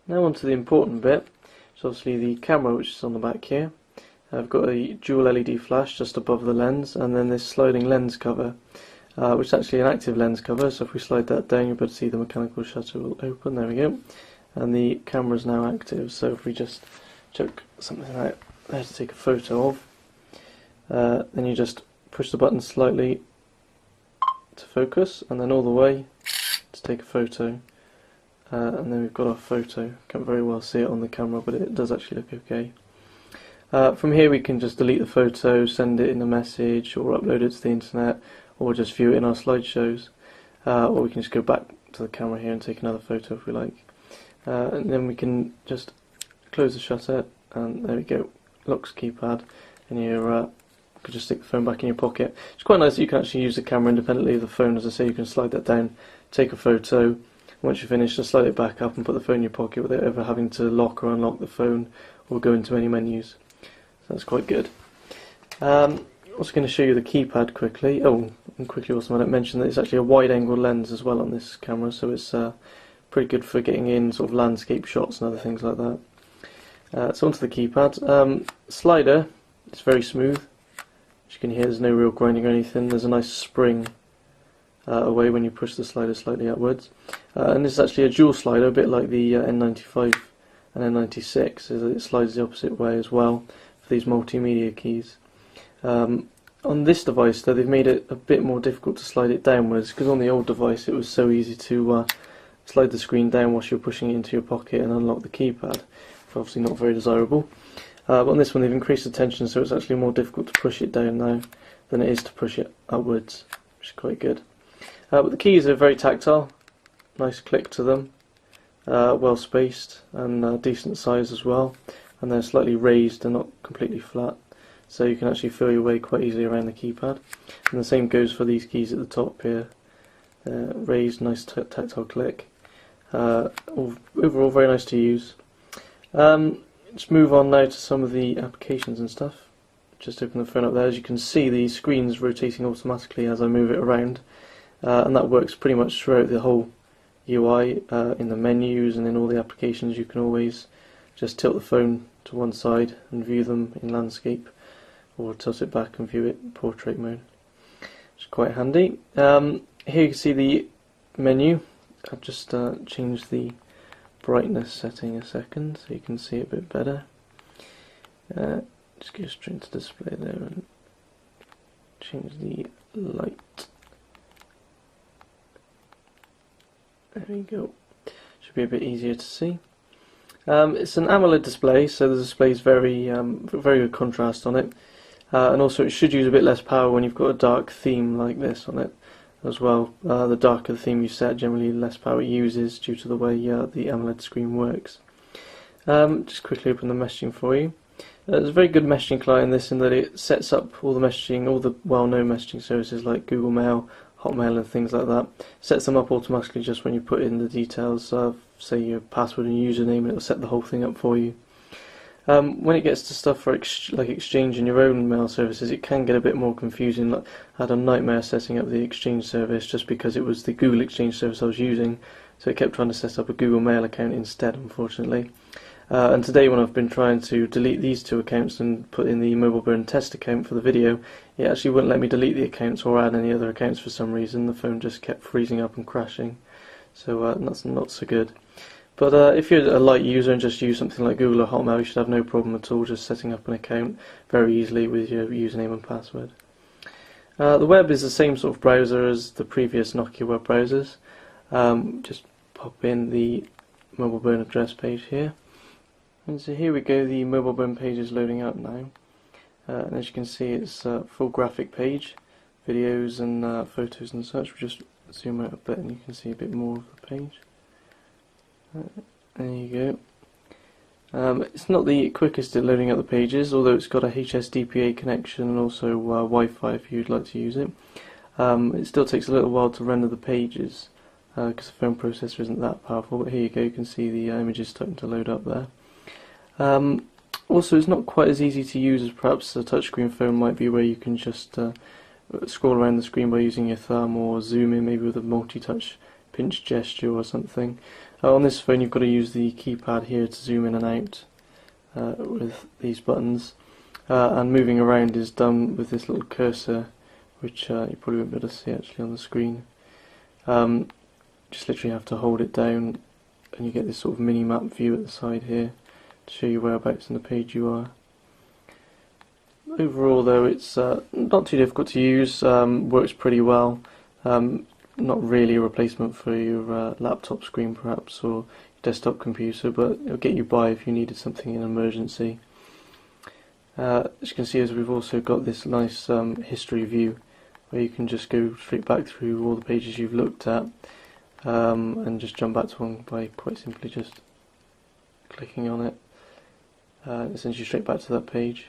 Now on to the important bit. It's obviously the camera, which is on the back here. I've got a dual LED flash just above the lens, and then this sliding lens cover, which is actually an active lens cover. So if we slide that down, you'll be able to see the mechanical shutter will open. There we go. And the camera is now active. So if we just chuck something out there to take a photo of, then you just push the button slightly to focus, and then all the way to take a photo. And then we've got our photo. Can't very well see it on the camera, but it does actually look okay. From here we can just delete the photo, send it in a message, or upload it to the internet, or just view it in our slideshows. Or we can just go back to the camera here and take another photo if we like. And then we can just close the shutter, and there we go. Locks keypad, and you could just stick the phone back in your pocket. It's quite nice that you can actually use the camera independently of the phone. As I say, you can slide that down, take a photo. Once you're finished, just slide it back up and put the phone in your pocket without ever having to lock or unlock the phone or go into any menus. So that's quite good. I'm also going to show you the keypad quickly. Oh, and quickly also might mention that it's actually a wide-angle lens as well on this camera, so it's pretty good for getting in sort of landscape shots and other things like that. So onto the keypad. Slider, it's very smooth. As you can hear, there's no real grinding or anything. There's a nice spring away when you push the slider slightly upwards. And this is actually a dual slider, a bit like the N95 and N96, is that it slides the opposite way as well for these multimedia keys. On this device though, they've made it a bit more difficult to slide it downwards, because on the old device it was so easy to slide the screen down whilst you're pushing it into your pocket and unlock the keypad. Obviously not very desirable. But on this one they've increased the tension, so it's actually more difficult to push it down now than it is to push it upwards, which is quite good. But the keys are very tactile, nice click to them, well spaced and decent size as well, and they're slightly raised and not completely flat, so you can actually feel your way quite easily around the keypad. And the same goes for these keys at the top here, raised, nice tactile click. Overall very nice to use. Let's move on now to some of the applications and stuff. Just open the phone up there. As you can see, the screen's rotating automatically as I move it around. And that works pretty much throughout the whole UI. In the menus and in all the applications, you can always just tilt the phone to one side and view them in landscape, or tilt it back and view it in portrait mode, which is quite handy. Here you can see the menu. I've just changed the brightness setting a second so you can see it a bit better. Just go straight to display there and change the light. There we go. Should be a bit easier to see. It's an AMOLED display, so the display is very good contrast on it, and also it should use a bit less power when you've got a dark theme like this on it as well. The darker the theme you set, generally less power it uses due to the way the AMOLED screen works. Just quickly open the messaging for you. There's a very good messaging client in this, in that it sets up all the messaging, all the well-known messaging services like Google Mail, Hotmail and things like that. Sets them up automatically just when you put in the details of, say, your password and username. It'll set the whole thing up for you. When it gets to stuff for like Exchange and your own mail services, it can get a bit more confusing. Like, I had a nightmare setting up the Exchange service just because it was the Google Exchange service I was using, so it kept trying to set up a Google Mail account instead, unfortunately. And today, when I've been trying to delete these two accounts and put in the Mobile Burn test account for the video, it actually wouldn't let me delete the accounts or add any other accounts for some reason. The phone just kept freezing up and crashing, so that's not so good. But if you're a light user and just use something like Google or Hotmail, you should have no problem at all just setting up an account very easily with your username and password. The web is the same sort of browser as the previous Nokia web browsers. Just pop in the Mobile Burn address page here. And so here we go, the Mobile Burn page is loading up now. And as you can see, it's a full graphic page, videos and photos and such. We'll just zoom out a bit and you can see a bit more of the page. There you go. It's not the quickest at loading up the pages, although it's got a HSDPA connection and also Wi-Fi if you'd like to use it. It still takes a little while to render the pages because the phone processor isn't that powerful, but here you go, you can see the images starting to load up there. Also, it's not quite as easy to use as perhaps a touchscreen phone might be, where you can just scroll around the screen by using your thumb, or zoom in maybe with a multi-touch pinch gesture or something. On this phone you've got to use the keypad here to zoom in and out with these buttons, and moving around is done with this little cursor, which you probably won't be able to see actually on the screen. Just literally have to hold it down and you get this sort of mini-map view at the side here to show you whereabouts in the page you are. Overall though, it's not too difficult to use, works pretty well. Not really a replacement for your laptop screen perhaps, or your desktop computer, but it'll get you by if you needed something in an emergency. As you can see, as we've also got this nice history view where you can just go straight back through all the pages you've looked at, and just jump back to one by quite simply just clicking on it. It sends you straight back to that page.